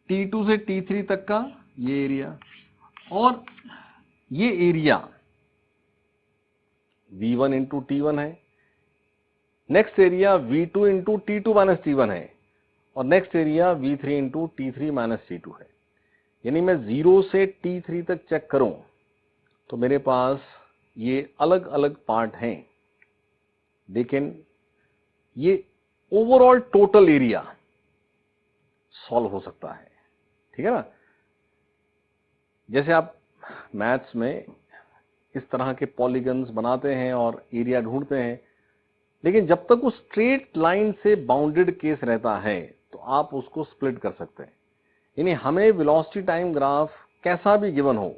T2 से T3 तक का ये एरिया, और ये एरिया V1 इंटू T1 है, next area V2 into T2 minus T1 है, और next area V3 into T3 minus T2 है। यानी मैं 0 से T3 तक चेक करूं तो मेरे पास ये अलग अलग पार्ट हैं, लेकिन ये ओवरऑल टोटल एरिया सॉल्व हो सकता है। ठीक है ना? जैसे आप मैथ्स में इस तरह के पॉलीगन्स बनाते हैं और एरिया ढूंढते हैं, लेकिन जब तक वो स्ट्रेट लाइन से बाउंडेड केस रहता है तो आप उसको स्प्लिट कर सकते हैं। यानी हमें वेलोसिटी टाइम ग्राफ कैसा भी गिवन हो,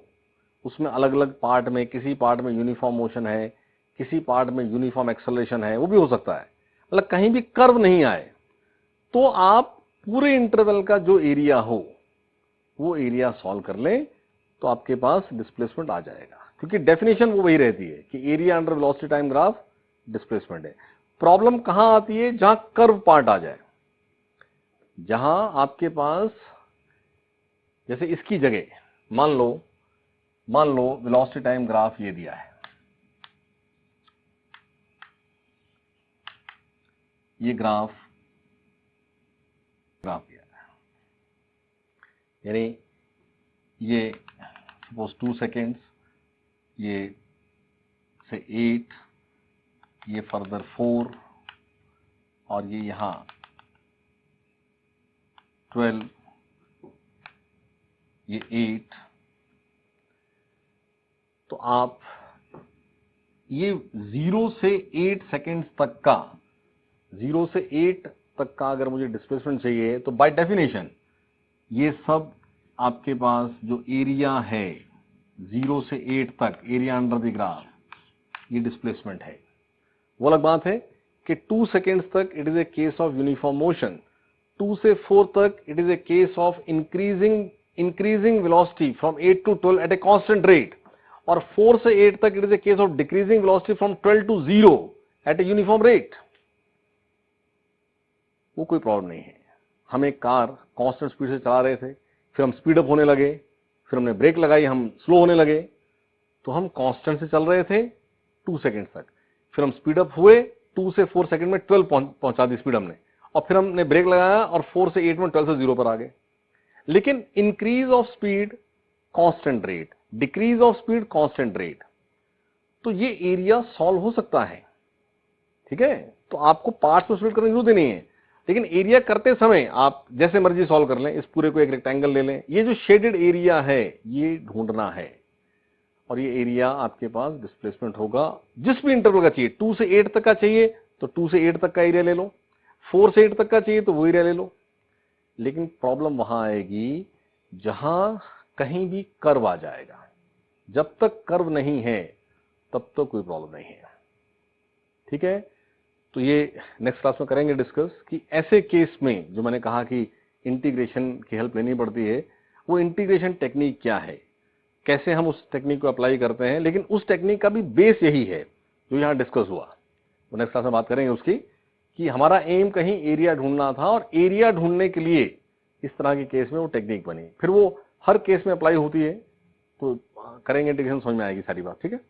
उसमें अलग अलग पार्ट में, किसी पार्ट में यूनिफॉर्म मोशन है, किसी पार्ट में यूनिफॉर्म एक्सेलरेशन है, वो भी हो सकता है, मतलब कहीं भी कर्व नहीं आए, तो आप पूरे इंटरवल का जो एरिया हो वो एरिया सॉल्व कर लें तो आपके पास डिस्प्लेसमेंट आ जाएगा, क्योंकि डेफिनेशन वो वही रहती है कि area under velocity time graph displacement है। प्रॉब्लम कहां आती है? जहां कर्व पार्ट आ जाए, जहां आपके पास जैसे इसकी जगह मान लो वेलोसिटी टाइम ग्राफ ये दिया है, ये ग्राफ दिया है, यानी ये सपोज 2 सेकेंड्स, ये से 8, ये फर्दर 4, और ये यहां 12, ये 8। तो आप ये 0 से 8 सेकेंड्स तक का, 0 से 8 तक का अगर मुझे डिस्प्लेसमेंट चाहिए तो बाय डेफिनेशन ये सब आपके पास जो एरिया है 0 से 8 तक, एरिया अंडर द ग्राफ, ये डिस्प्लेसमेंट है। वो अलग बात है कि 2 सेकेंड्स तक it is a case of uniform motion, 2 से 4 तक it is a case of increasing velocity from 8 to 12 at a constant rate, और 4 से 8 तक it is a case of decreasing velocity from 12 to 0 at a uniform rate. वो कोई problem नहीं है। हम एक कार कांस्टेंट स्पीड से चला रहे थे, फिर हम स्पीड अप होने लगे, फिर हमने ब्रेक लगाई, हम स्लो होने लगे, तो हम कांस्टेंट से चल रहे थे 2 सेकेंड तक, फिर हम स्पीड अप हुए 2 से 4 सेकेंड में 12 पहुंचा दी स्पीड हमने, और फिर हमने ब्रेक लगाया और 4 से 8 में 12 से 0 पर आ गए। लेकिन increase of speed constant rate, decrease of speed constant rate, तो ये एरिया सॉल्व हो सकता है। ठीक है? तो आपको पार्ट्स में स्प्लिट करने की जरूरत नहीं है, लेकिन एरिया करते समय आप जैसे मर्जी सॉल्व कर लें। इस पूरे को एक रेक्टेंगल ले लें, ये जो शेडेड एरिया है ये ढूंढना है, और ये एरिया आपके पास डिस्प्लेसमेंट होगा जिस भी इंटरवल का चाहिए। 2 से 8 तक का चाहिए तो 2 से 8 तक का एरिया ले लो, 4 से 8 तक का चाहिए तो वो एरिया ले लो। लेकिन प्रॉब्लम वहां आएगी जहां कहीं भी कर्व आ जाएगा। जब तक कर्व नहीं है तब तक कोई प्रॉब्लम नहीं है। ठीक है? तो ये नेक्स्ट क्लास में करेंगे डिस्कस कि ऐसे केस में जो मैंने कहा कि इंटीग्रेशन की हेल्प लेनी पड़ती है, वो इंटीग्रेशन टेक्निक क्या है, कैसे हम उस टेक्निक को अप्लाई करते हैं। लेकिन उस टेक्निक का भी बेस यही है जो यहाँ डिस्कस हुआ। तो नेक्स्ट क्लास में बात करेंगे उसकी कि हमारा एम कहीं एरिया ढूंढना था, और एरिया ढूंढने के लिए इस तरह के केस में वो टेक्निक बनी, फिर वो हर केस में अप्लाई होती है। तो करेंगे इंटीग्रेशन, समझ में आएगी सारी बात। ठीक है?